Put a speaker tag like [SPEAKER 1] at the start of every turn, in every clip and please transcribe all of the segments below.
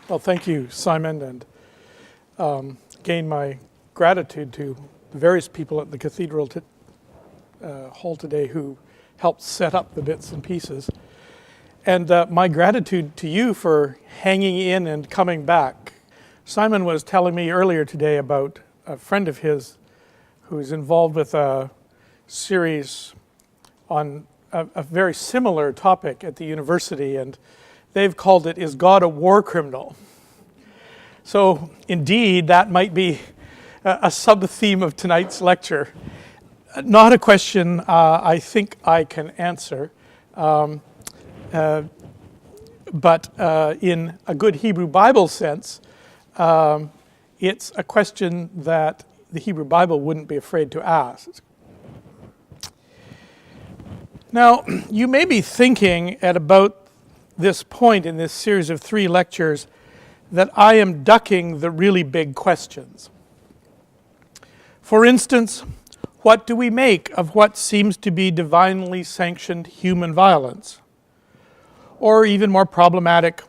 [SPEAKER 1] Well, thank you, Simon, and again, my gratitude to the various people at the Cathedral Hall today who helped set up the bits and pieces. And my gratitude to you for hanging in and coming back. Simon was telling me earlier today about a friend of his who's involved with a series on a very similar topic at the university, and they've called it, "Is God a War Criminal?" So indeed, that might be a sub-theme of tonight's lecture. Not a question I think I can answer, but in a good Hebrew Bible sense, it's a question that the Hebrew Bible wouldn't be afraid to ask. Now, you may be thinking at about this point in this series of 3 lectures that I am ducking the really big questions. For instance, what do we make of what seems to be divinely sanctioned human violence? Or even more problematic,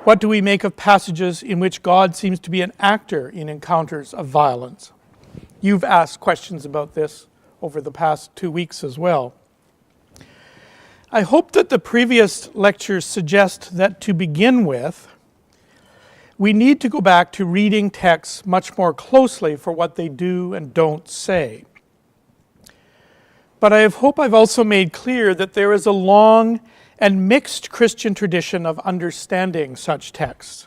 [SPEAKER 1] what do we make of passages in which God seems to be an actor in encounters of violence? You've asked questions about this over the past 2 weeks as well. I hope that the previous lectures suggest that to begin with, we need to go back to reading texts much more closely for what they do and don't say. But I hope I've also made clear that there is a long and mixed Christian tradition of understanding such texts.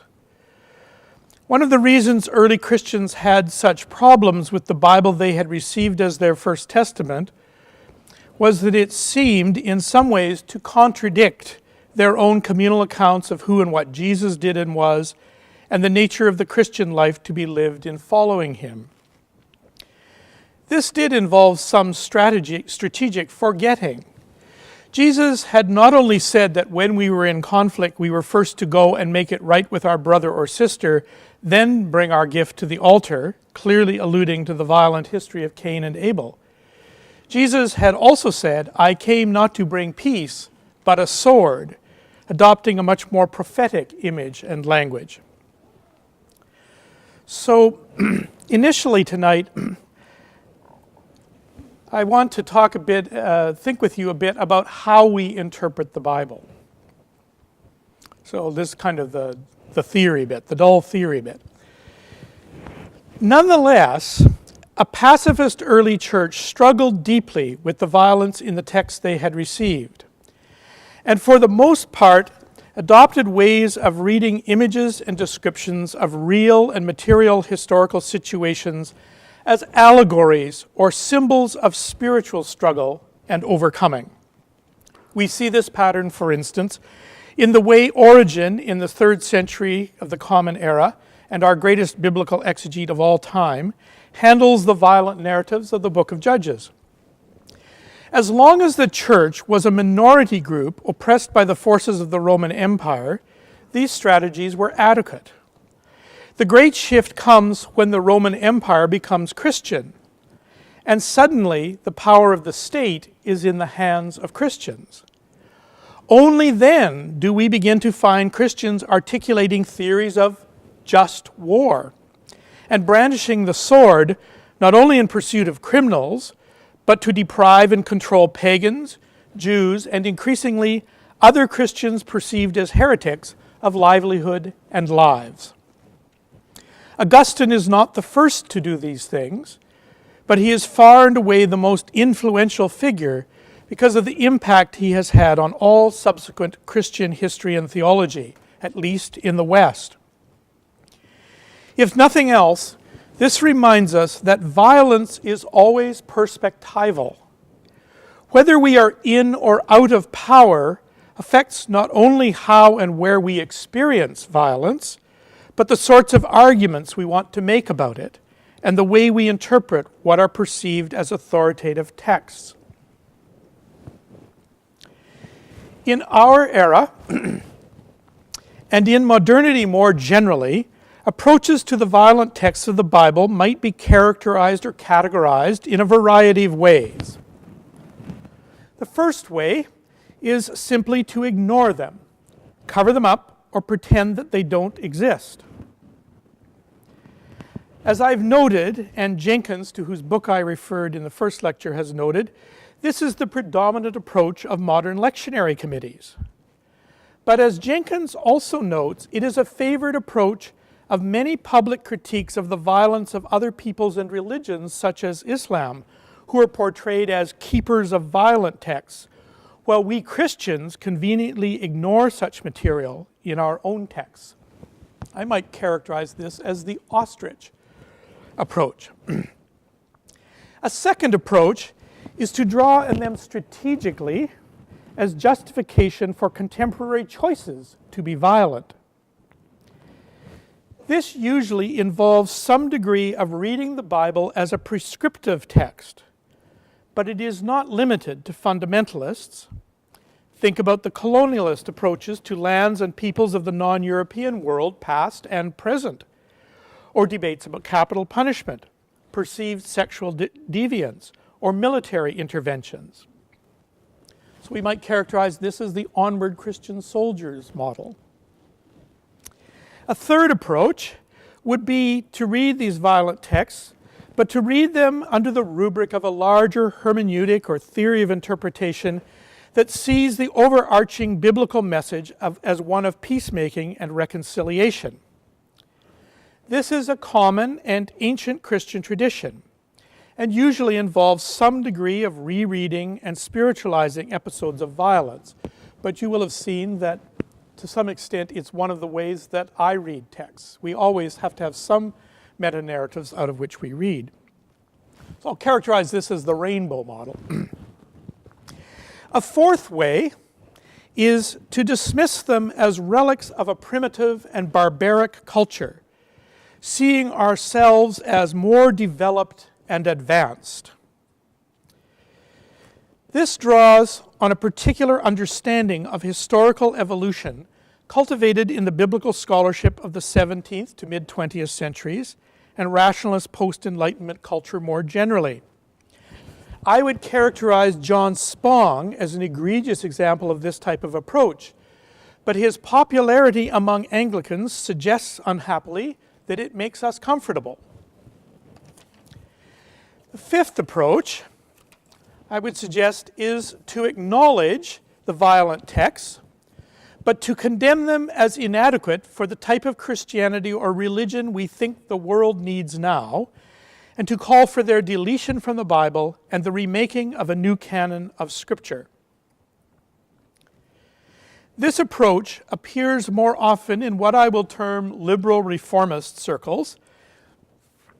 [SPEAKER 1] One of the reasons early Christians had such problems with the Bible they had received as their first testament was that it seemed in some ways to contradict their own communal accounts of who and what Jesus did and was, and the nature of the Christian life to be lived in following him. This did involve some strategic forgetting. Jesus had not only said that when we were in conflict, we were first to go and make it right with our brother or sister, then bring our gift to the altar, clearly alluding to the violent history of Cain and Abel. Jesus had also said, "I came not to bring peace, but a sword," adopting a much more prophetic image and language. So, initially tonight, I want to talk a bit, think with you a bit about how we interpret the Bible. So this is kind of the theory bit, the dull theory bit. Nonetheless, a pacifist early church struggled deeply with the violence in the texts they had received, and for the most part, adopted ways of reading images and descriptions of real and material historical situations as allegories or symbols of spiritual struggle and overcoming. We see this pattern, for instance, in the way Origen in the 3rd century of the Common Era, and our greatest biblical exegete of all time, handles the violent narratives of the book of Judges. As long as the church was a minority group oppressed by the forces of the Roman Empire, these strategies were adequate. The great shift comes when the Roman Empire becomes Christian, and suddenly the power of the state is in the hands of Christians. Only then do we begin to find Christians articulating theories of just war and brandishing the sword not only in pursuit of criminals, but to deprive and control pagans, Jews, and increasingly other Christians perceived as heretics of livelihood and lives. Augustine is not the first to do these things, but he is far and away the most influential figure because of the impact he has had on all subsequent Christian history and theology, at least in the West. If nothing else, this reminds us that violence is always perspectival. Whether we are in or out of power affects not only how and where we experience violence, but the sorts of arguments we want to make about it, and the way we interpret what are perceived as authoritative texts. In our era, and in modernity more generally, approaches to the violent texts of the Bible might be characterized or categorized in a variety of ways. The first way is simply to ignore them, cover them up, or pretend that they don't exist. As I've noted, and Jenkins, to whose book I referred in the first lecture, has noted, this is the predominant approach of modern lectionary committees. But as Jenkins also notes, it is a favored approach of many public critiques of the violence of other peoples and religions, such as Islam, who are portrayed as keepers of violent texts, while we Christians conveniently ignore such material in our own texts. I might characterize this as the ostrich approach. A second approach is to draw on them strategically as justification for contemporary choices to be violent. This usually involves some degree of reading the Bible as a prescriptive text, but it is not limited to fundamentalists. Think about the colonialist approaches to lands and peoples of the non-European world, past and present, or debates about capital punishment, perceived sexual deviance, or military interventions. So we might characterize this as the onward Christian soldiers model. A third approach would be to read these violent texts, but to read them under the rubric of a larger hermeneutic or theory of interpretation that sees the overarching biblical message as one of peacemaking and reconciliation. This is a common and ancient Christian tradition, and usually involves some degree of rereading and spiritualizing episodes of violence. But you will have seen that, to some extent, it's one of the ways that I read texts. We always have to have some meta-narratives out of which we read. So I'll characterize this as the rainbow model. A fourth way is to dismiss them as relics of a primitive and barbaric culture, seeing ourselves as more developed and advanced. This draws on a particular understanding of historical evolution cultivated in the biblical scholarship of the 17th to mid-20th centuries and rationalist post-Enlightenment culture more generally. I would characterize John Spong as an egregious example of this type of approach, but his popularity among Anglicans suggests, unhappily, that it makes us comfortable. The fifth approach, I would suggest, is to acknowledge the violent texts, but to condemn them as inadequate for the type of Christianity or religion we think the world needs now, and to call for their deletion from the Bible and the remaking of a new canon of Scripture. This approach appears more often in what I will term liberal reformist circles,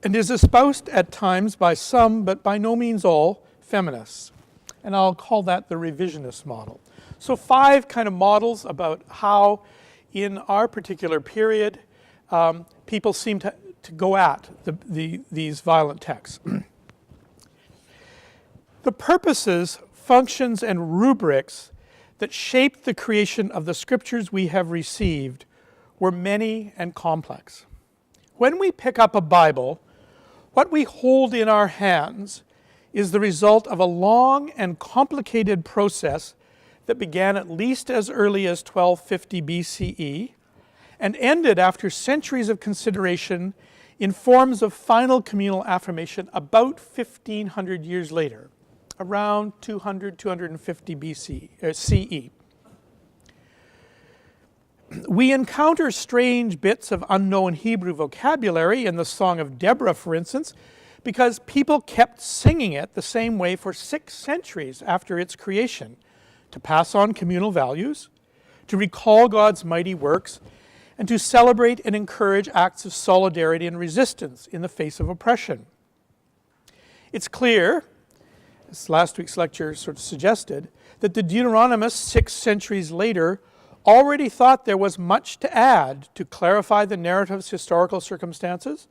[SPEAKER 1] and is espoused at times by some, but by no means all, feminists. And I'll call that the revisionist model. So 5 kind of models about how, in our particular period, people seem to go at these violent texts. The purposes, functions, and rubrics that shaped the creation of the scriptures we have received were many and complex. When we pick up a Bible, what we hold in our hands is the result of a long and complicated process that began at least as early as 1250 BCE and ended after centuries of consideration in forms of final communal affirmation about 1500 years later, around 200-250 CE. We encounter strange bits of unknown Hebrew vocabulary in the Song of Deborah, for instance, because people kept singing it the same way for 6 centuries after its creation, to pass on communal values, to recall God's mighty works, and to celebrate and encourage acts of solidarity and resistance in the face of oppression. It's clear, as last week's lecture sort of suggested, that the Deuteronomists 6 centuries later already thought there was much to add to clarify the narrative's historical circumstances,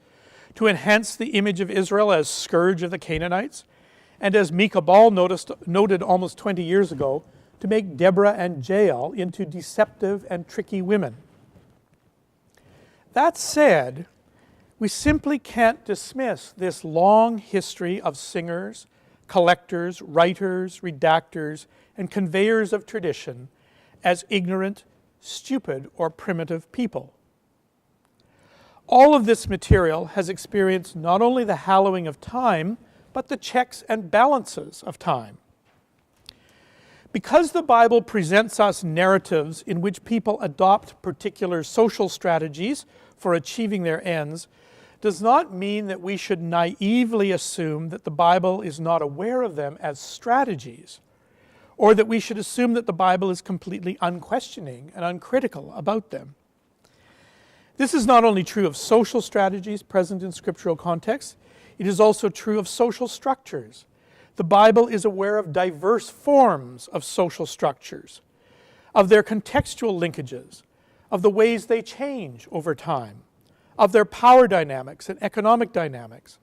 [SPEAKER 1] to enhance the image of Israel as scourge of the Canaanites, and as Mika Ball noted almost 20 years ago, to make Deborah and Jael into deceptive and tricky women. That said, we simply can't dismiss this long history of singers, collectors, writers, redactors, and conveyors of tradition as ignorant stupid, or primitive people. All of this material has experienced not only the hallowing of time, but the checks and balances of time. Because the Bible presents us narratives in which people adopt particular social strategies for achieving their ends, does not mean that we should naively assume that the Bible is not aware of them as strategies, or that we should assume that the Bible is completely unquestioning and uncritical about them. This is not only true of social strategies present in scriptural contexts, it is also true of social structures. The Bible is aware of diverse forms of social structures, of their contextual linkages, of the ways they change over time, of their power dynamics and economic dynamics,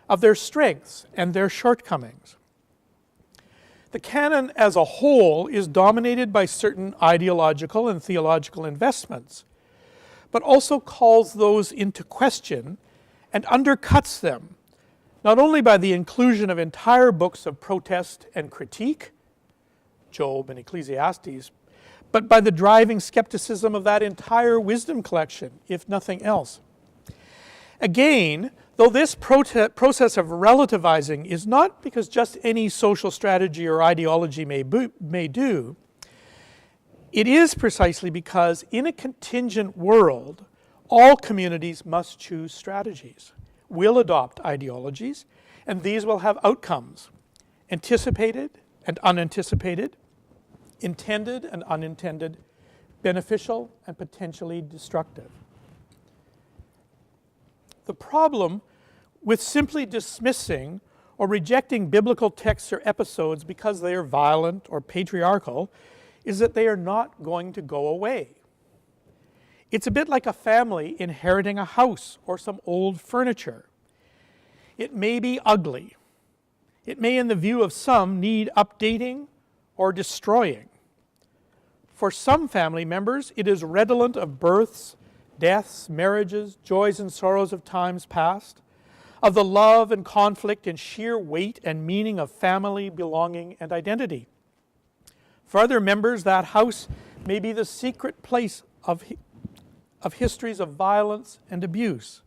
[SPEAKER 1] of their strengths and their shortcomings. The canon as a whole is dominated by certain ideological and theological investments, but also calls those into question and undercuts them, not only by the inclusion of entire books of protest and critique, Job and Ecclesiastes, but by the driving skepticism of that entire wisdom collection, if nothing else. Again, though this process of relativizing is not because just any social strategy or ideology may do, it is precisely because in a contingent world, all communities must choose strategies, will adopt ideologies, and these will have outcomes, anticipated and unanticipated, intended and unintended, beneficial and potentially destructive. The problem with simply dismissing or rejecting biblical texts or episodes because they are violent or patriarchal is that they are not going to go away. It's a bit like a family inheriting a house or some old furniture. It may be ugly. It may, in the view of some, need updating or destroying. For some family members, it is redolent of births, deaths, marriages, joys and sorrows of times past, of the love and conflict and sheer weight and meaning of family, belonging, and identity. For other members, that house may be the secret place of histories of violence and abuse.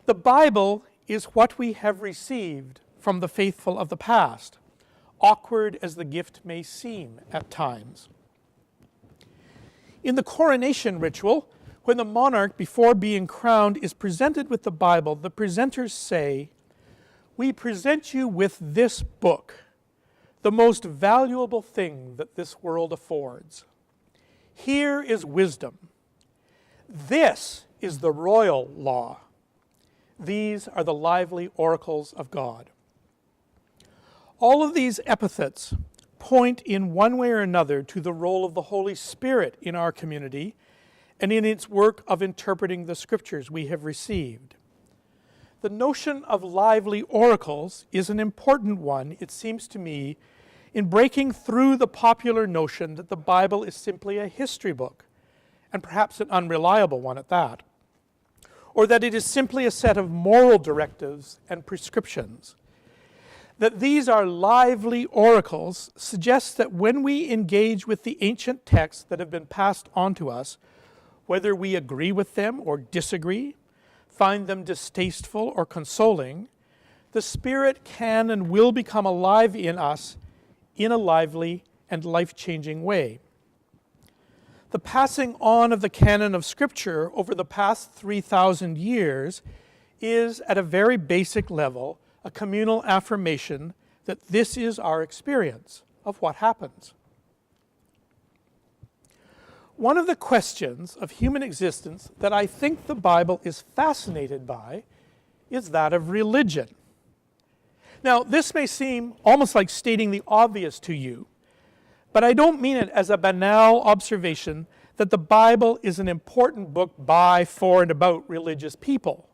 [SPEAKER 1] The Bible is what we have received from the faithful of the past, awkward as the gift may seem at times. In the coronation ritual, when the monarch, before being crowned, is presented with the Bible, the presenters say, "We present you with this book, the most valuable thing that this world affords. Here is wisdom. This is the royal law. These are the lively oracles of God." All of these epithets point in one way or another to the role of the Holy Spirit in our community and in its work of interpreting the scriptures we have received. The notion of lively oracles is an important one, it seems to me, in breaking through the popular notion that the Bible is simply a history book, and perhaps an unreliable one at that, or that it is simply a set of moral directives and prescriptions. That these are lively oracles suggests that when we engage with the ancient texts that have been passed on to us, whether we agree with them or disagree, find them distasteful or consoling, the Spirit can and will become alive in us in a lively and life-changing way. The passing on of the canon of Scripture over the past 3,000 years is, at a very basic level, a communal affirmation that this is our experience of what happens. One of the questions of human existence that I think the Bible is fascinated by is that of religion. Now, this may seem almost like stating the obvious to you, but I don't mean it as a banal observation that the Bible is an important book by, for, and about religious people.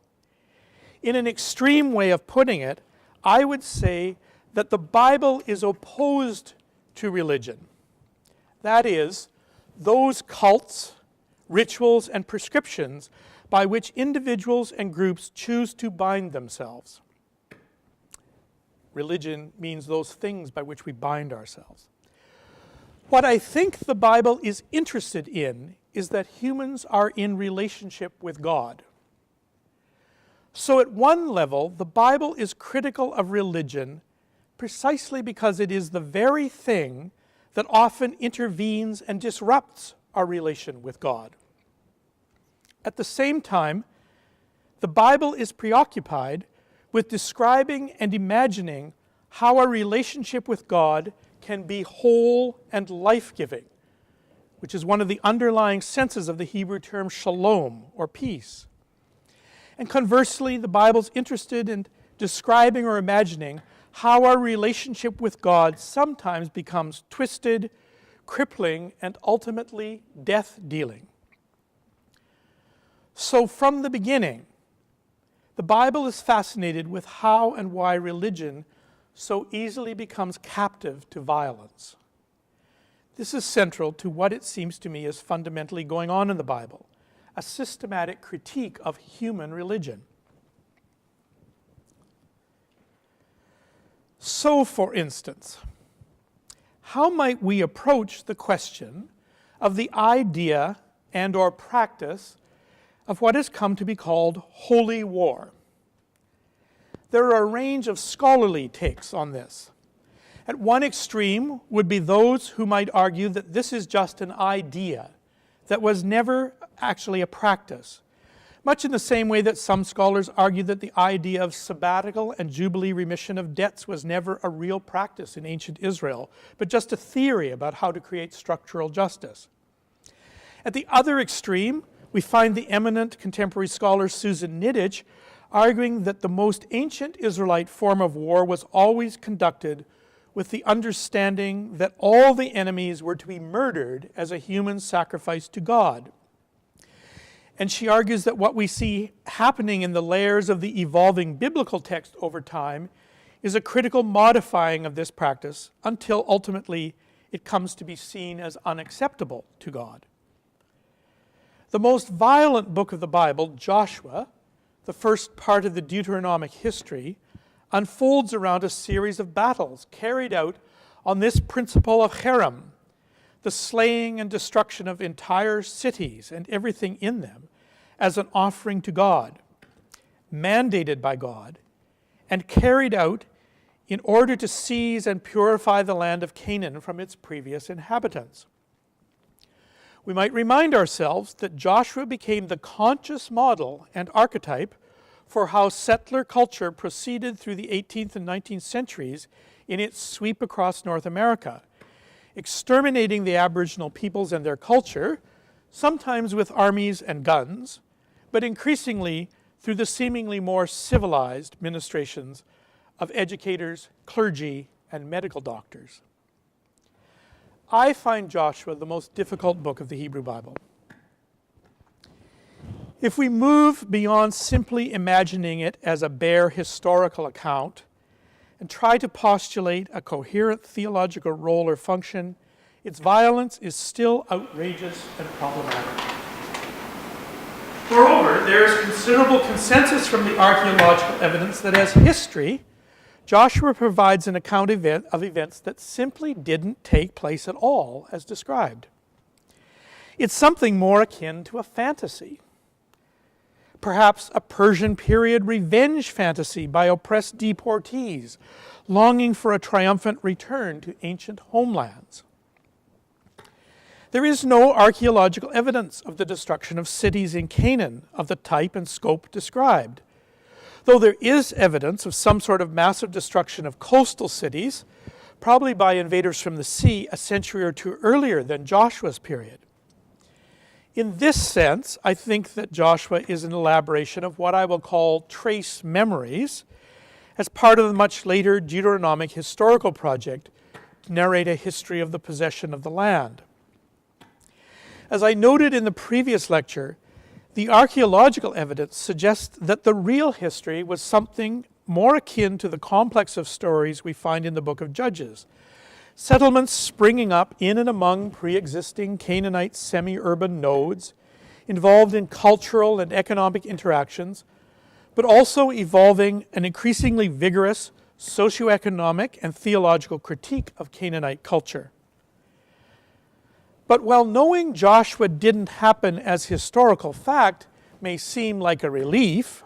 [SPEAKER 1] In an extreme way of putting it, I would say that the Bible is opposed to religion. That is, those cults, rituals, and prescriptions by which individuals and groups choose to bind themselves. Religion means those things by which we bind ourselves. What I think the Bible is interested in is that humans are in relationship with God. So at one level, the Bible is critical of religion precisely because it is the very thing that often intervenes and disrupts our relation with God. At the same time, the Bible is preoccupied with describing and imagining how our relationship with God can be whole and life-giving, which is one of the underlying senses of the Hebrew term shalom, or peace. And conversely, the Bible's interested in describing or imagining how our relationship with God sometimes becomes twisted, crippling, and ultimately death-dealing. So from the beginning, the Bible is fascinated with how and why religion so easily becomes captive to violence. This is central to what it seems to me is fundamentally going on in the Bible, a systematic critique of human religion. So, for instance, how might we approach the question of the idea and or practice of what has come to be called holy war? There are a range of scholarly takes on this. At one extreme would be those who might argue that this is just an idea that was never actually a practice, much in the same way that some scholars argue that the idea of sabbatical and jubilee remission of debts was never a real practice in ancient Israel, but just a theory about how to create structural justice. At the other extreme, we find the eminent contemporary scholar Susan Niditch arguing that the most ancient Israelite form of war was always conducted with the understanding that all the enemies were to be murdered as a human sacrifice to God. And she argues that what we see happening in the layers of the evolving biblical text over time is a critical modifying of this practice until ultimately it comes to be seen as unacceptable to God. The most violent book of the Bible, Joshua, the first part of the Deuteronomic history, unfolds around a series of battles carried out on this principle of cherem, the slaying and destruction of entire cities and everything in them as an offering to God, mandated by God, and carried out in order to seize and purify the land of Canaan from its previous inhabitants. We might remind ourselves that Joshua became the conscious model and archetype for how settler culture proceeded through the 18th and 19th centuries in its sweep across North America, exterminating the Aboriginal peoples and their culture, sometimes with armies and guns, but increasingly through the seemingly more civilized ministrations of educators, clergy, and medical doctors. I find Joshua the most difficult book of the Hebrew Bible. If we move beyond simply imagining it as a bare historical account and try to postulate a coherent theological role or function, its violence is still outrageous and problematic. Moreover, there is considerable consensus from the archaeological evidence that as history, Joshua provides an account of events that simply didn't take place at all as described. It's something more akin to a fantasy. Perhaps a Persian period revenge fantasy by oppressed deportees, longing for a triumphant return to ancient homelands. There is no archaeological evidence of the destruction of cities in Canaan of the type and scope described, though there is evidence of some sort of massive destruction of coastal cities, probably by invaders from the sea a century or two earlier than Joshua's period. In this sense, I think that Joshua is an elaboration of what I will call trace memories as part of the much later Deuteronomic historical project to narrate a history of the possession of the land. As I noted in the previous lecture, the archaeological evidence suggests that the real history was something more akin to the complex of stories we find in the book of Judges. Settlements springing up in and among pre-existing Canaanite semi-urban nodes, involved in cultural and economic interactions, but also evolving an increasingly vigorous socioeconomic and theological critique of Canaanite culture. But while knowing Joshua didn't happen as historical fact may seem like a relief,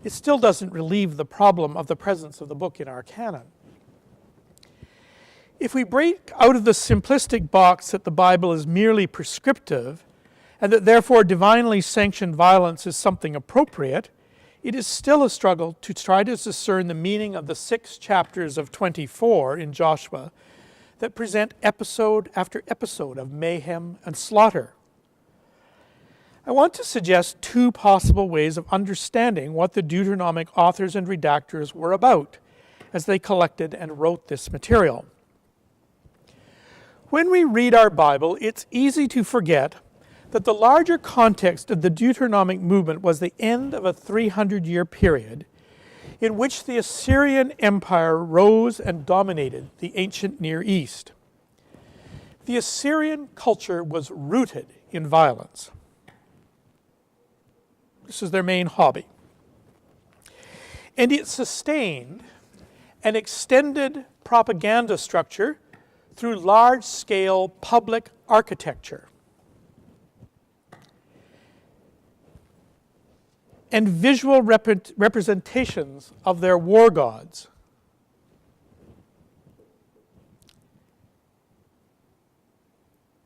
[SPEAKER 1] it still doesn't relieve the problem of the presence of the book in our canon. If we break out of the simplistic box that the Bible is merely prescriptive, and that therefore divinely sanctioned violence is something appropriate, it is still a struggle to try to discern the meaning of the 6 chapters of 24 in Joshua that present episode after episode of mayhem and slaughter. I want to suggest 2 possible ways of understanding what the Deuteronomic authors and redactors were about as they collected and wrote this material. When we read our Bible, it's easy to forget that the larger context of the Deuteronomic movement was the end of a 300-year period in which the Assyrian Empire rose and dominated the ancient Near East. The Assyrian culture was rooted in violence. This is their main hobby. And it sustained an extended propaganda structure through large-scale public architecture and visual representations of their war gods.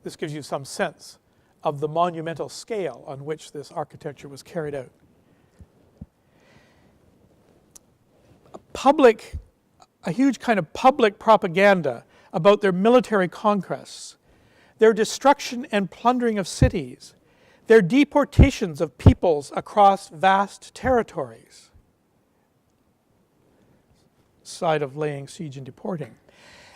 [SPEAKER 1] This gives you some sense of the monumental scale on which this architecture was carried out. A huge kind of public propaganda about their military conquests, their destruction and plundering of cities, their deportations of peoples across vast territories, side of laying siege and deporting,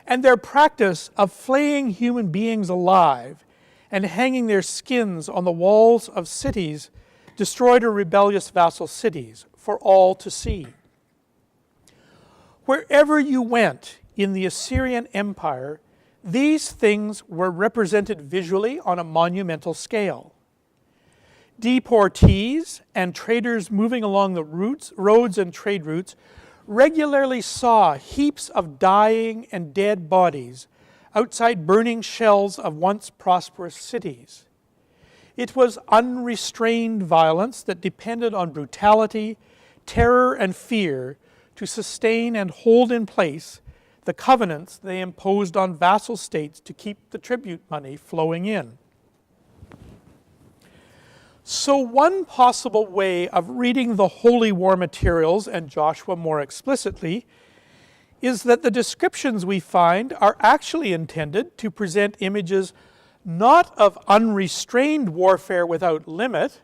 [SPEAKER 1] and their practice of flaying human beings alive and hanging their skins on the walls of cities destroyed or rebellious vassal cities for all to see. Wherever you went in the Assyrian Empire, these things were represented visually on a monumental scale. Deportees and traders moving along the roads and trade routes regularly saw heaps of dying and dead bodies outside burning shells of once prosperous cities. It was unrestrained violence that depended on brutality, terror, and fear to sustain and hold in place the covenants they imposed on vassal states to keep the tribute money flowing in. So one possible way of reading the Holy War materials, and Joshua more explicitly, is that the descriptions we find are actually intended to present images not of unrestrained warfare without limit,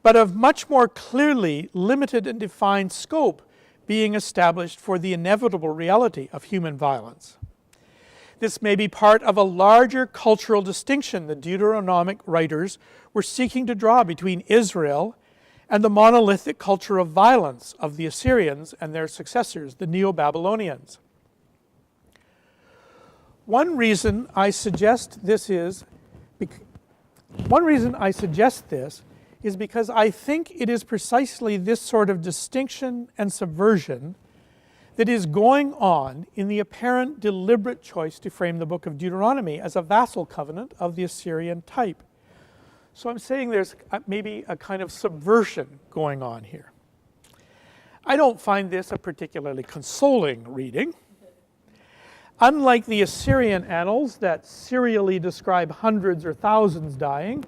[SPEAKER 1] but of much more clearly limited and defined scope being established for the inevitable reality of human violence. This may be part of a larger cultural distinction the Deuteronomic writers were seeking to draw between Israel and the monolithic culture of violence of the Assyrians and their successors, the Neo-Babylonians. One reason I suggest this is because I think it is precisely this sort of distinction and subversion that is going on in the apparent deliberate choice to frame the book of Deuteronomy as a vassal covenant of the Assyrian type. So I'm saying there's maybe a kind of subversion going on here. I don't find this a particularly consoling reading. Unlike the Assyrian annals that serially describe hundreds or thousands dying,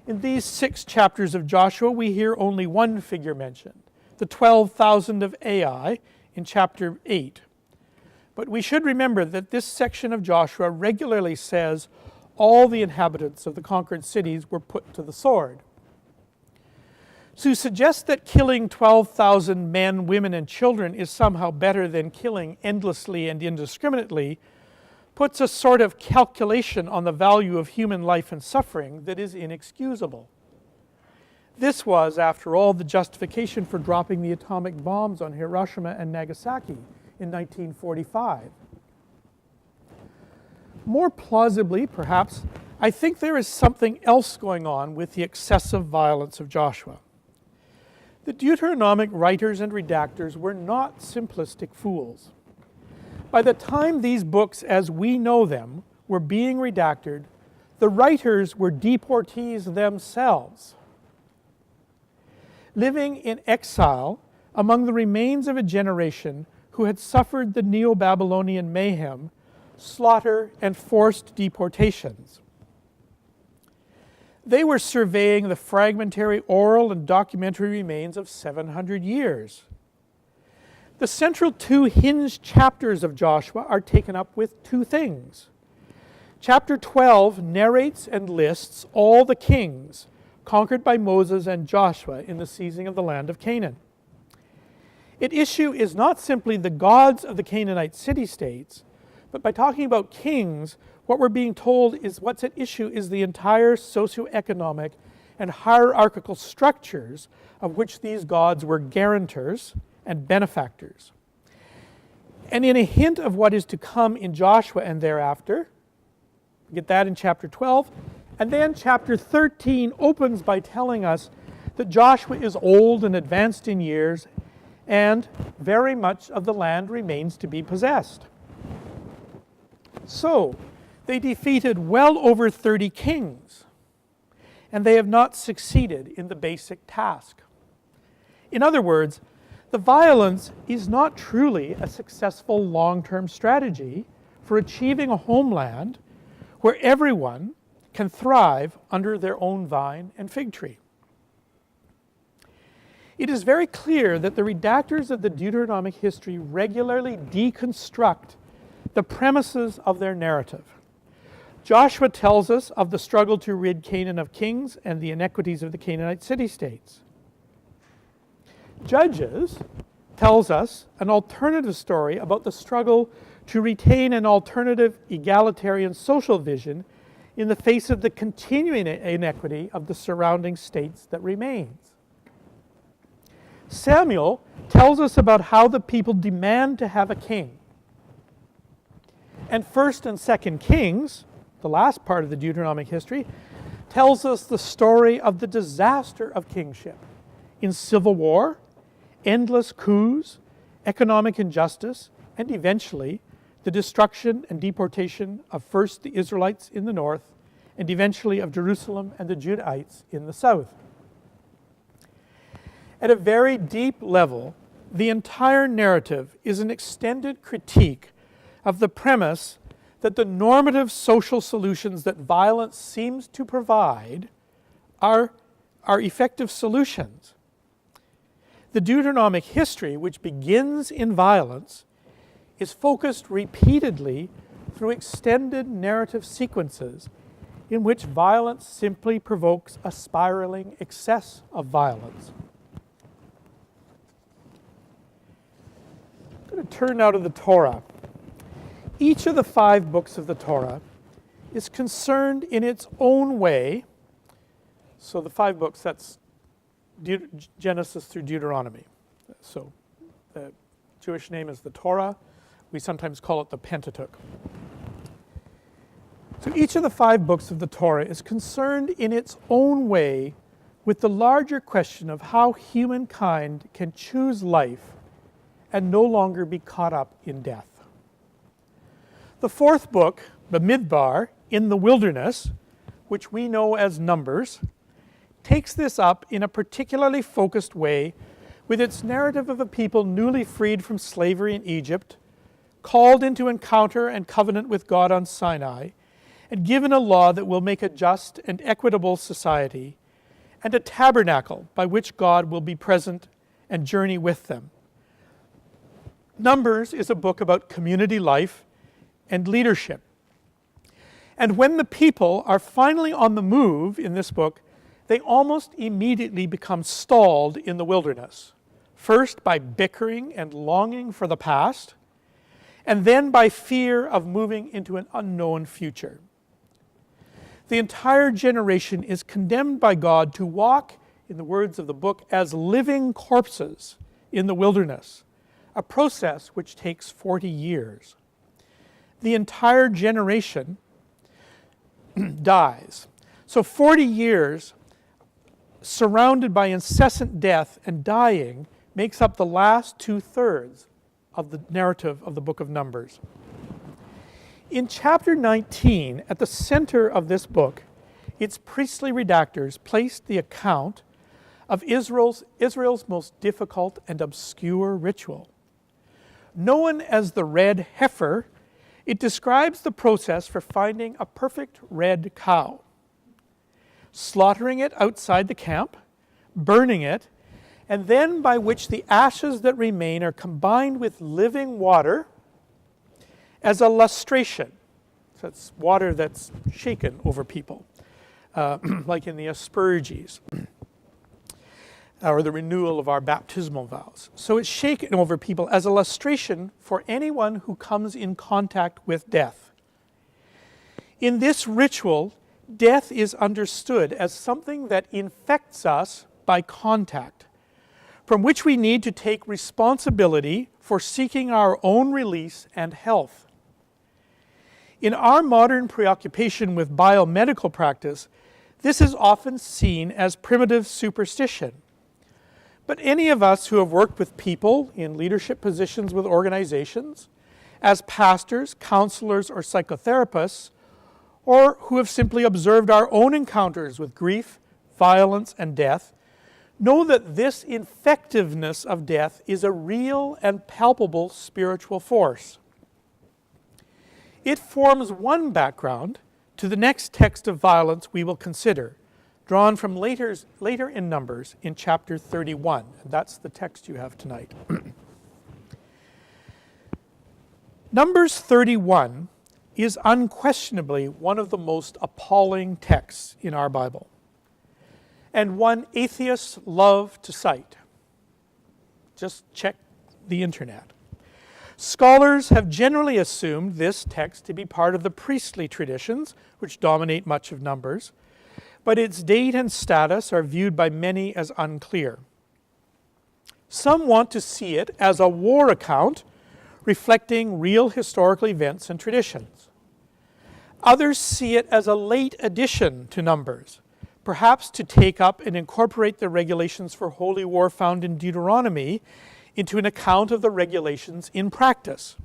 [SPEAKER 1] in these 6 chapters of Joshua we hear only one figure mentioned, the 12,000 of Ai in chapter 8. But we should remember that this section of Joshua regularly says all the inhabitants of the conquered cities were put to the sword. To suggest that killing 12,000 men, women, and children is somehow better than killing endlessly and indiscriminately puts a sort of calculation on the value of human life and suffering that is inexcusable. This was, after all, the justification for dropping the atomic bombs on Hiroshima and Nagasaki in 1945. More plausibly, perhaps, I think there is something else going on with the excessive violence of Joshua. The Deuteronomic writers and redactors were not simplistic fools. By the time these books, as we know them, were being redacted, the writers were deportees themselves, living in exile among the remains of a generation who had suffered the Neo-Babylonian mayhem, slaughter, and forced deportations. They were surveying the fragmentary oral and documentary remains of 700 years. The central two hinged chapters of Joshua are taken up with two things. Chapter 12 narrates and lists all the kings conquered by Moses and Joshua in the seizing of the land of Canaan. Its issue is not simply the gods of the Canaanite city-states, but by talking about kings, what we're being told is what's at issue is the entire socioeconomic and hierarchical structures of which these gods were guarantors and benefactors. And in a hint of what is to come in Joshua and thereafter, we get that in chapter 12, and then chapter 13 opens by telling us that Joshua is old and advanced in years, and very much of the land remains to be possessed. So, they defeated well over 30 kings, and they have not succeeded in the basic task. In other words, the violence is not truly a successful long-term strategy for achieving a homeland where everyone can thrive under their own vine and fig tree. It is very clear that the redactors of the Deuteronomic history regularly deconstruct the premises of their narrative. Joshua tells us of the struggle to rid Canaan of kings and the inequities of the Canaanite city-states. Judges tells us an alternative story about the struggle to retain an alternative egalitarian social vision in the face of the continuing inequity of the surrounding states that remains. Samuel tells us about how the people demand to have a king. And 1st and 2nd Kings, the last part of the Deuteronomic history, tells us the story of the disaster of kingship in civil war, endless coups, economic injustice, and eventually the destruction and deportation of first the Israelites in the north and eventually of Jerusalem and the Judahites in the south. At a very deep level, the entire narrative is an extended critique of the premise that the normative social solutions that violence seems to provide are effective solutions. The Deuteronomic history, which begins in violence, is focused repeatedly through extended narrative sequences in which violence simply provokes a spiraling excess of violence. I'm going to turn now to the Torah. Each of the 5 books of the Torah is concerned in its own way. So the 5 books, that's Genesis through Deuteronomy. So the Jewish name is the Torah. We sometimes call it the Pentateuch. So each of the 5 books of the Torah is concerned in its own way with the larger question of how humankind can choose life and no longer be caught up in death. The 4th book, the Midbar, in the wilderness, which we know as Numbers, takes this up in a particularly focused way with its narrative of a people newly freed from slavery in Egypt, called into encounter and covenant with God on Sinai, and given a law that will make a just and equitable society, and a tabernacle by which God will be present and journey with them. Numbers is a book about community life and leadership. And when the people are finally on the move in this book, they almost immediately become stalled in the wilderness. First by bickering and longing for the past, and then by fear of moving into an unknown future. The entire generation is condemned by God to walk, in the words of the book, as living corpses in the wilderness, a process which takes 40 years. The entire generation dies. So 40 years surrounded by incessant death and dying makes up the last 2/3 of the narrative of the book of Numbers. In chapter 19, at the center of this book, its priestly redactors placed the account of Israel's most difficult and obscure ritual. Known as the red heifer, it describes the process for finding a perfect red cow, slaughtering it outside the camp, burning it, and then by which the ashes that remain are combined with living water as a lustration. So it's water that's shaken over people, like in the asperges, or the renewal of our baptismal vows. So it's shaken over people as a lustration for anyone who comes in contact with death. In this ritual, death is understood as something that infects us by contact, from which we need to take responsibility for seeking our own release and health. In our modern preoccupation with biomedical practice, this is often seen as primitive superstition. But any of us who have worked with people in leadership positions with organizations, as pastors, counselors, or psychotherapists, or who have simply observed our own encounters with grief, violence, and death, know that this infectiveness of death is a real and palpable spiritual force. It forms one background to the next text of violence we will consider, drawn from later in Numbers in chapter 31. And that's the text you have tonight. Numbers 31 is unquestionably one of the most appalling texts in our Bible, and one atheists love to cite. Just check the internet. Scholars have generally assumed this text to be part of the priestly traditions, which dominate much of Numbers, but its date and status are viewed by many as unclear. Some want to see it as a war account reflecting real historical events and traditions. Others see it as a late addition to Numbers, perhaps to take up and incorporate the regulations for holy war found in Deuteronomy into an account of the regulations in practice.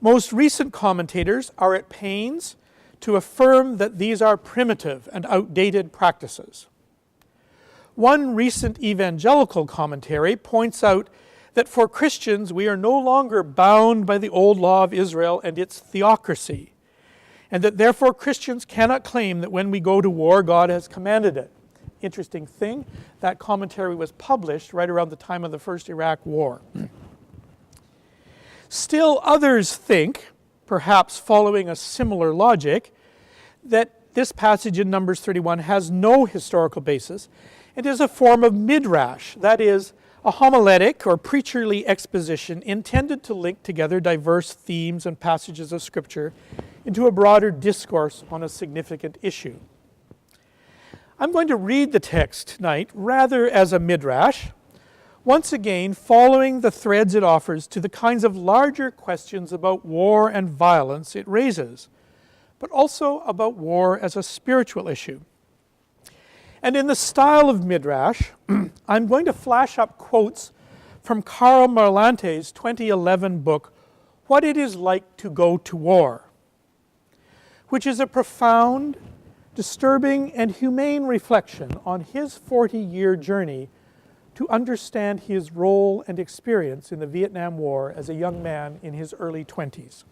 [SPEAKER 1] Most recent commentators are at pains to affirm that these are primitive and outdated practices. One recent evangelical commentary points out that for Christians we are no longer bound by the old law of Israel and its theocracy, and that therefore Christians cannot claim that when we go to war, God has commanded it. Interesting thing, that commentary was published right around the time of the First Iraq War. Still others think, perhaps following a similar logic, that this passage in Numbers 31 has no historical basis and is a form of midrash, that is, a homiletic or preacherly exposition intended to link together diverse themes and passages of Scripture into a broader discourse on a significant issue. I'm going to read the text tonight rather as a midrash, once again following the threads it offers to the kinds of larger questions about war and violence it raises, but also about war as a spiritual issue. And in the style of midrash, I'm going to flash up quotes from Karl Marlante's 2011 book, What It Is Like to Go to War, which is a profound, disturbing, and humane reflection on his 40-year journey to understand his role and experience in the Vietnam War as a young man in his early 20s.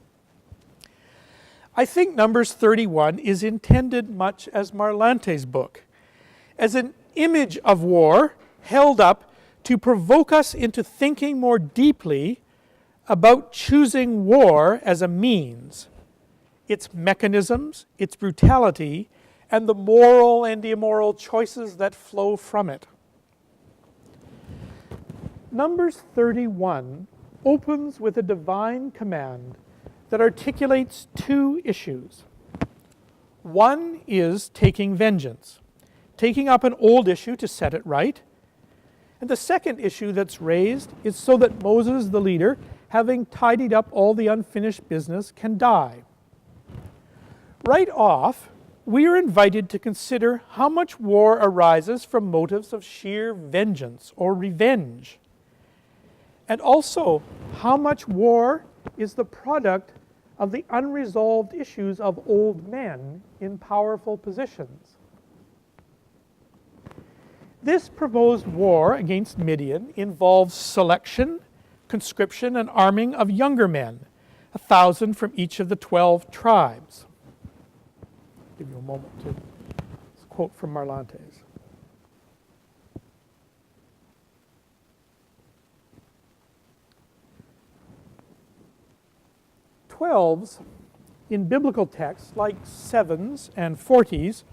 [SPEAKER 1] I think Numbers 31 is intended much as Marlante's book, as an image of war held up to provoke us into thinking more deeply about choosing war as a means, its mechanisms, its brutality, and the moral and immoral choices that flow from it. Numbers 31 opens with a divine command that articulates two issues. One is taking vengeance, taking up an old issue to set it right. And the second issue that's raised is so that Moses, the leader, having tidied up all the unfinished business, can die. Right off, we are invited to consider how much war arises from motives of sheer vengeance or revenge, and also how much war is the product of the unresolved issues of old men in powerful positions. This proposed war against Midian involves selection, conscription, and arming of younger men, 1,000 from each of the 12 tribes. I'll give you a moment to quote from Marlantes. Twelves in biblical texts, like sevens and 40s,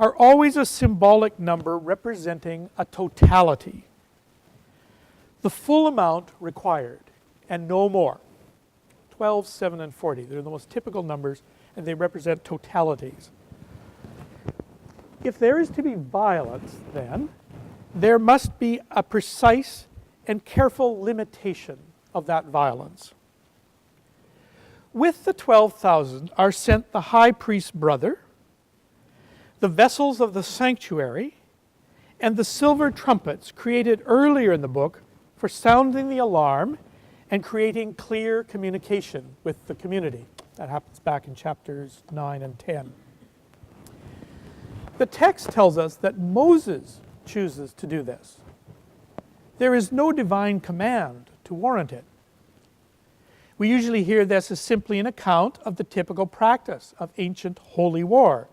[SPEAKER 1] are always a symbolic number representing a totality. The full amount required, and no more. 12, 7, and 40. They're the most typical numbers, and they represent totalities. If there is to be violence, then, there must be a precise and careful limitation of that violence. With the 12,000 are sent the high priest's brother, the vessels of the sanctuary, and the silver trumpets created earlier in the book for sounding the alarm and creating clear communication with the community. That happens back in chapters 9 and 10. The text tells us that Moses chooses to do this. There is no divine command to warrant it. We usually hear this as simply an account of the typical practice of ancient holy war.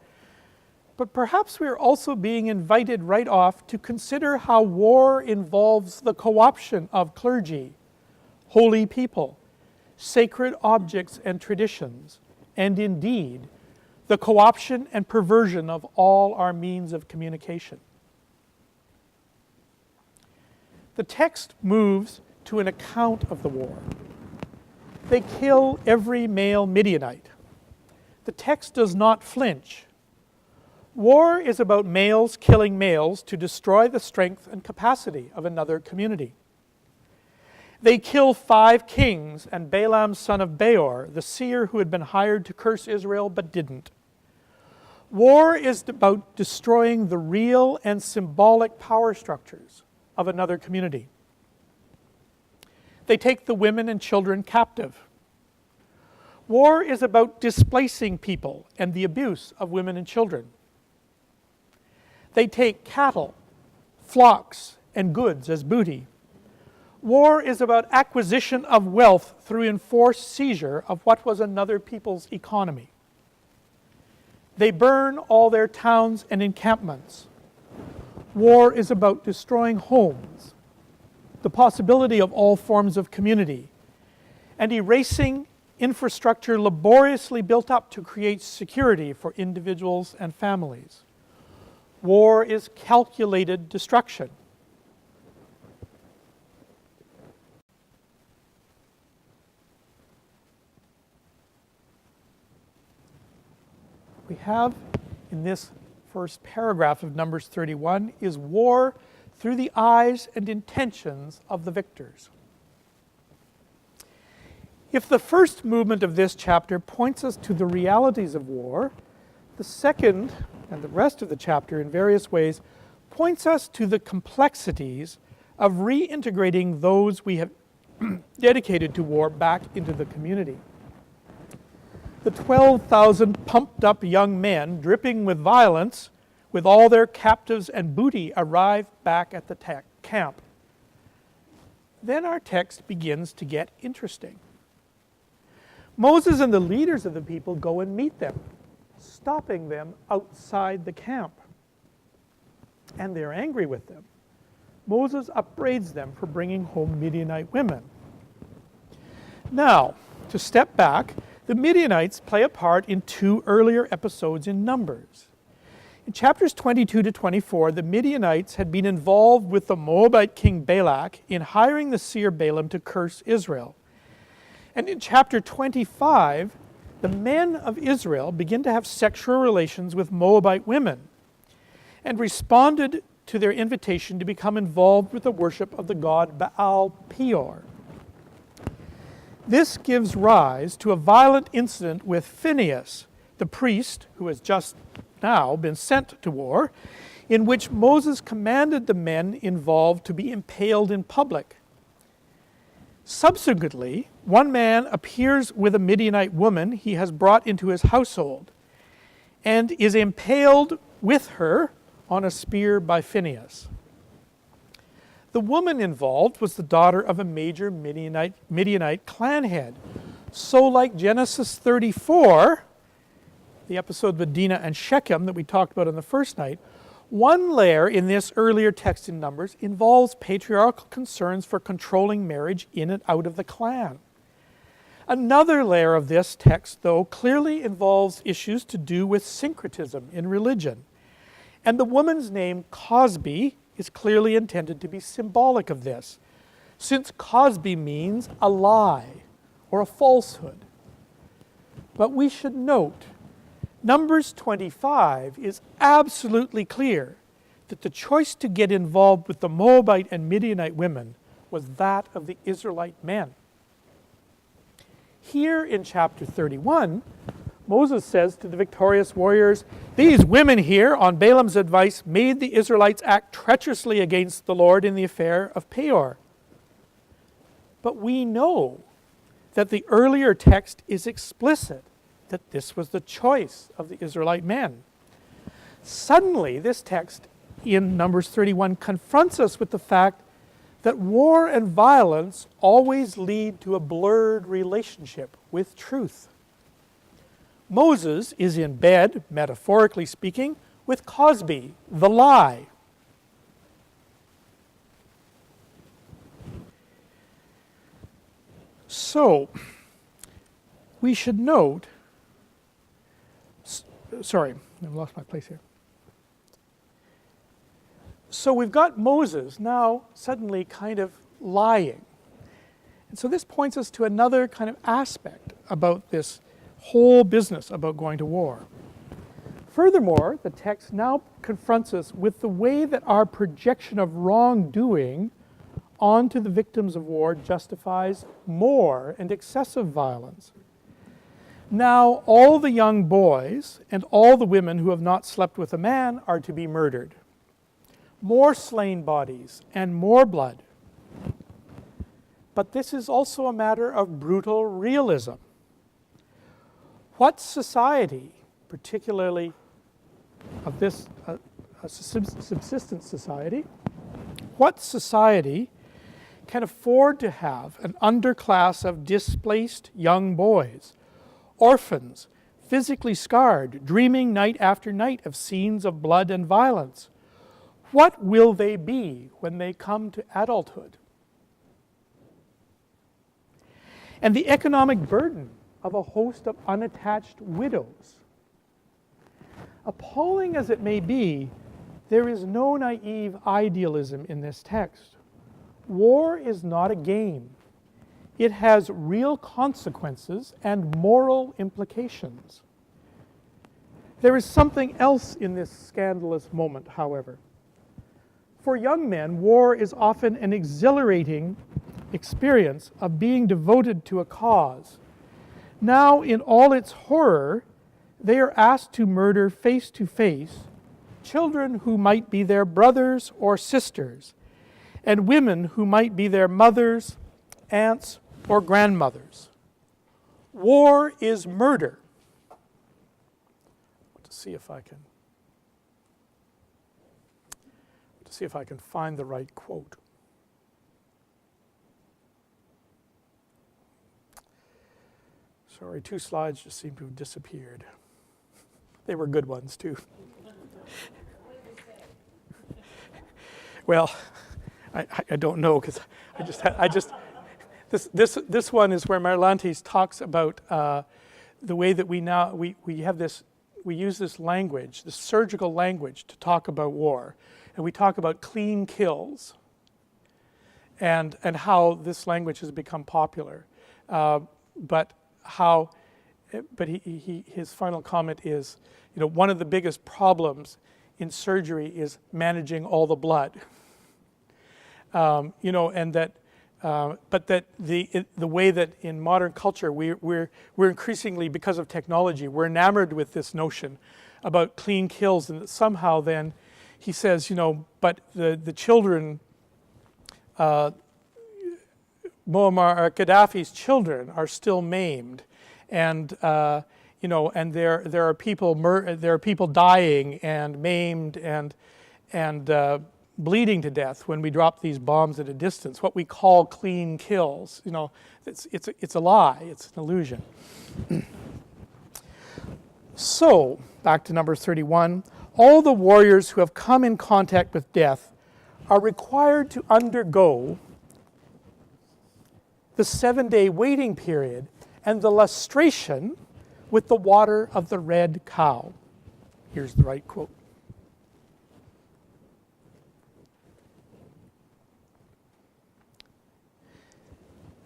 [SPEAKER 1] But perhaps we are also being invited right off to consider how war involves the co-option of clergy, holy people, sacred objects and traditions, and indeed, the co-option and perversion of all our means of communication. The text moves to an account of the war. They kill every male Midianite. The text does not flinch. War is about males killing males to destroy the strength and capacity of another community. They kill 5 kings and Balaam son of Beor, the seer who had been hired to curse Israel but didn't. War is about destroying the real and symbolic power structures of another community. They take the women and children captive. War is about displacing people and the abuse of women and children. They take cattle, flocks, and goods as booty. War is about acquisition of wealth through enforced seizure of what was another people's economy. They burn all their towns and encampments. War is about destroying homes, the possibility of all forms of community, and erasing infrastructure laboriously built up to create security for individuals and families. War is calculated destruction. We have in this first paragraph of Numbers 31 is war through the eyes and intentions of the victors. If the first movement of this chapter points us to the realities of war, the second and the rest of the chapter in various ways points us to the complexities of reintegrating those we have dedicated to war back into the community. The 12,000 pumped up young men, dripping with violence, with all their captives and booty, arrive back at the camp. Then our text begins to get interesting. Moses and the leaders of the people go and meet them, stopping them outside the camp. And they're angry with them. Moses upbraids them for bringing home Midianite women. Now, to step back, the Midianites play a part in 2 earlier episodes in Numbers. In chapters 22 to 24, the Midianites had been involved with the Moabite king Balak in hiring the seer Balaam to curse Israel. And in chapter 25, the men of Israel begin to have sexual relations with Moabite women and responded to their invitation to become involved with the worship of the god Baal Peor. This gives rise to a violent incident with Phinehas, the priest who has just now been sent to war, in which Moses commanded the men involved to be impaled in public. Subsequently, one man appears with a Midianite woman he has brought into his household and is impaled with her on a spear by Phinehas. The woman involved was the daughter of a major Midianite clan head. So like Genesis 34, the episode with Dinah and Shechem that we talked about on the first night, one layer in this earlier text in Numbers involves patriarchal concerns for controlling marriage in and out of the clan. Another layer of this text, though, clearly involves issues to do with syncretism in religion. And the woman's name, Cosbi, is clearly intended to be symbolic of this, since Cosbi means a lie or a falsehood. But we should note, Numbers 25 is absolutely clear that the choice to get involved with the Moabite and Midianite women was that of the Israelite men. Here in chapter 31, Moses says to the victorious warriors, "These women here, on Balaam's advice, made the Israelites act treacherously against the Lord in the affair of Peor." But we know that the earlier text is explicit that this was the choice of the Israelite men. Suddenly, this text in Numbers 31 confronts us with the fact that war and violence always lead to a blurred relationship with truth. Moses is in bed, metaphorically speaking, with Cosbi, the lie. So, we should note, sorry, I've lost my place here. So we've got Moses now suddenly kind of lying. And so this points us to another kind of aspect about this whole business about going to war. Furthermore, the text now confronts us with the way that our projection of wrongdoing onto the victims of war justifies more and excessive violence. Now, all the young boys and all the women who have not slept with a man are to be murdered. More slain bodies and more blood. But this is also a matter of brutal realism. What society, particularly of this a subsistence society, what society can afford to have an underclass of displaced young boys, orphans, physically scarred, dreaming night after night of scenes of blood and violence? What will they be when they come to adulthood? And the economic burden of a host of unattached widows. Appalling as it may be, there is no naive idealism in this text. War is not a game. It has real consequences and moral implications. There is something else in this scandalous moment, however. For young men, war is often an exhilarating experience of being devoted to a cause. Now, in all its horror, they are asked to murder face to face children who might be their brothers or sisters, and women who might be their mothers, aunts, or grandmothers. War is murder. To see if I can find the right quote. Sorry, 2 slides just seem to have disappeared. They were good ones too. Well, I don't know because this one is where Marlantes talks about the way that we use this language, this surgical language, to talk about war, and we talk about clean kills, and how this language has become popular, but his final comment is, one of the biggest problems in surgery is managing all the blood. And that, but that the way that in modern culture we're increasingly, because of technology, we're enamored with this notion about clean kills, and that somehow then he says, but the children Gaddafi's children are still maimed, and and there are people dying and maimed and bleeding to death when we drop these bombs at a distance. What we call clean kills, it's a lie. It's an illusion. So, back to number 31, all the warriors who have come in contact with death are required to undergo the 7-day waiting period and the lustration with the water of the red cow. Here's the right quote.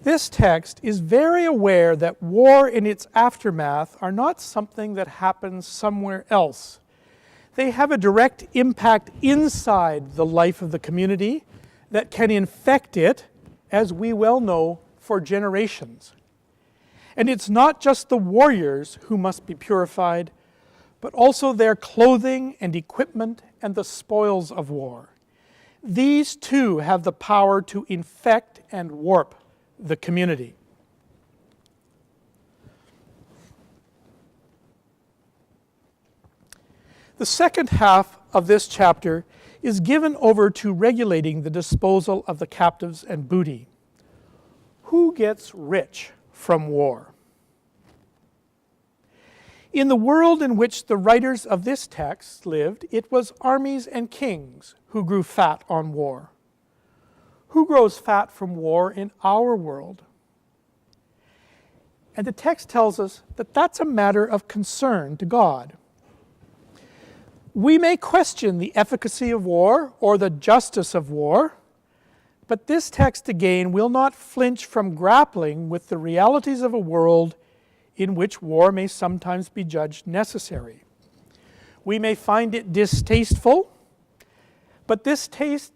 [SPEAKER 1] This text is very aware that war and its aftermath are not something that happens somewhere else. They have a direct impact inside the life of the community that can infect it, as we well know, for generations. And it's not just the warriors who must be purified, but also their clothing and equipment and the spoils of war. These too have the power to infect and warp the community. The second half of this chapter is given over to regulating the disposal of the captives and booty. Who gets rich from war? In the world in which the writers of this text lived, it was armies and kings who grew fat on war. Who grows fat from war in our world? And the text tells us that that's a matter of concern to God. We may question the efficacy of war or the justice of war, but this text again will not flinch from grappling with the realities of a world in which war may sometimes be judged necessary. We may find it distasteful, but this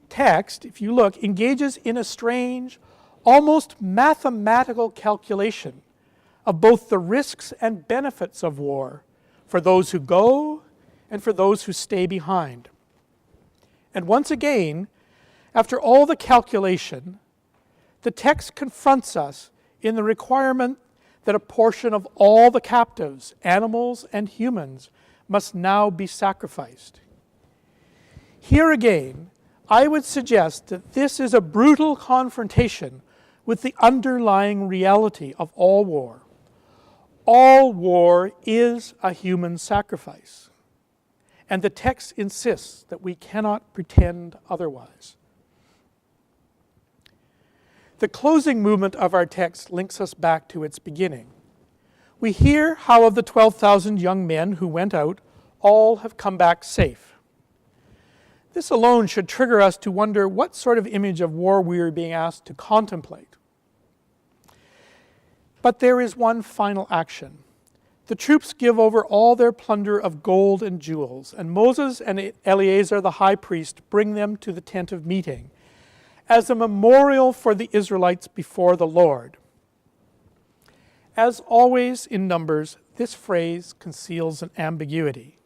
[SPEAKER 1] text, if you look, engages in a strange, almost mathematical calculation of both the risks and benefits of war for those who go and for those who stay behind. And once again, after all the calculation, the text confronts us in the requirement that a portion of all the captives, animals and humans, must now be sacrificed. Here again, I would suggest that this is a brutal confrontation with the underlying reality of all war. All war is a human sacrifice, and the text insists that we cannot pretend otherwise. The closing movement of our text links us back to its beginning. We hear how of the 12,000 young men who went out, all have come back safe. This alone should trigger us to wonder what sort of image of war we are being asked to contemplate. But there is one final action. The troops give over all their plunder of gold and jewels, and Moses and Eleazar the high priest bring them to the tent of meeting as a memorial for the Israelites before the Lord. As always in Numbers, this phrase conceals an ambiguity.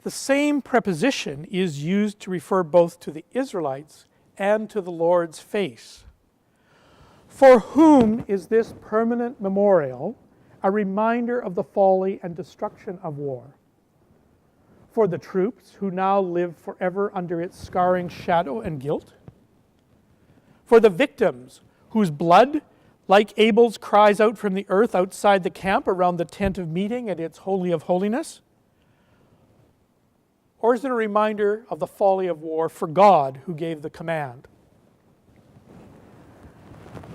[SPEAKER 1] The same preposition is used to refer both to the Israelites and to the Lord's face. For whom is this permanent memorial a reminder of the folly and destruction of war? For the troops who now live forever under its scarring shadow and guilt? For the victims whose blood, like Abel's, cries out from the earth outside the camp around the tent of meeting at its Holy of Holies? Or is it a reminder of the folly of war for God who gave the command?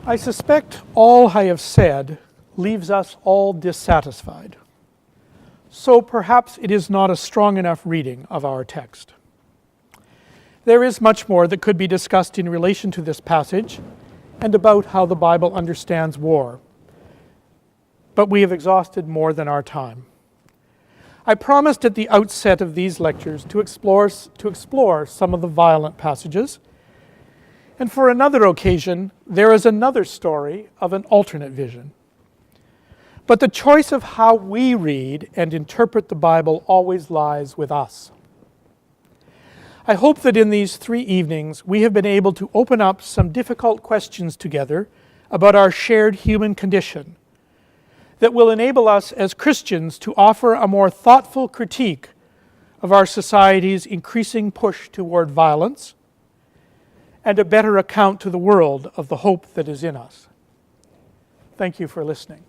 [SPEAKER 1] I suspect all I have said leaves us all dissatisfied. So perhaps it is not a strong enough reading of our text. There is much more that could be discussed in relation to this passage and about how the Bible understands war. But we have exhausted more than our time. I promised at the outset of these lectures to explore some of the violent passages. And for another occasion, there is another story of an alternate vision. But the choice of how we read and interpret the Bible always lies with us. I hope that in these 3 evenings we have been able to open up some difficult questions together about our shared human condition that will enable us as Christians to offer a more thoughtful critique of our society's increasing push toward violence and a better account to the world of the hope that is in us. Thank you for listening.